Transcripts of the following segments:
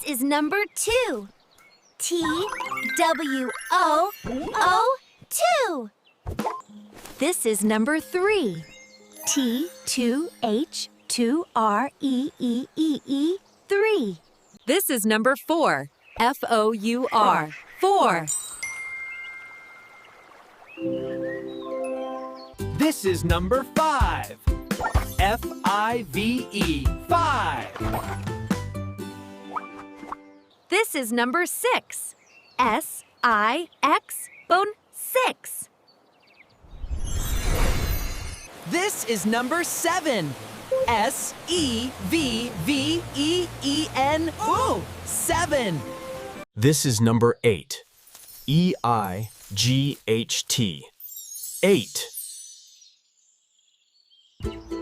is number 2. T-W-O-O-2. This is number 3. T-2-H-2-R-E-E-E-E, 3. This is number 4. F-O-U-R, 4. This is number 5. F-I-V-E, 5. This is number 6. S-I-X, 6. This is number 7. S-E-V-V-E-E-N, 7. This is number 8. E-I-G-H-T, 8.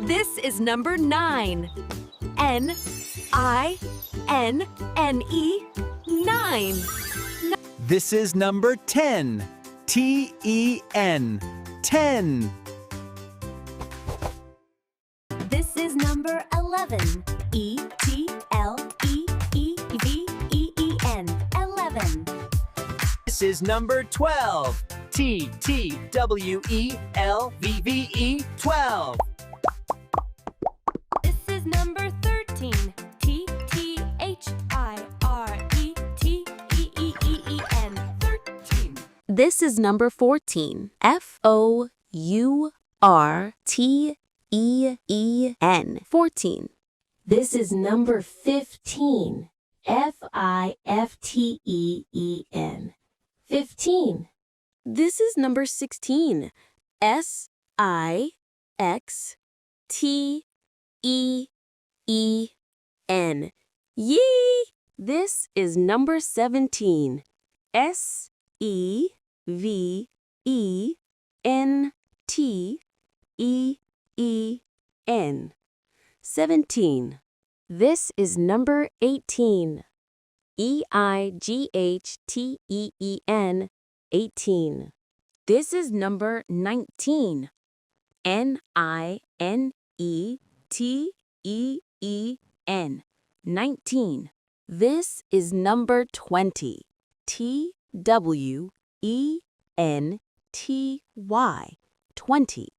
This is number 9. N-I-N-N-E, 9. This is number 10. T-E-N, 10. This is number 11. E-T-L-E-E-V-E-E-N, 11. This is number 12. T-T-W-E-L-V-V-E, 12. This is number 13. T-T-H-I-R-E-T-E-E-E-N, 13. This is number 14. F-O-U-R-T-E-E-N, 14. This is number 15. F-I-F-T-E-E-N, 15. This is number 16. S-I-X-T-E-E-N. Yee! This is number 17. S-E-V-E-N-T-E-E-N. 17. This is number 18. E-I-G-H-T-E-E-N, 18. This is number 19. N-I-N-E-T-E-E-N, 19. This is number 20. T-W-E-N-T-Y, 20.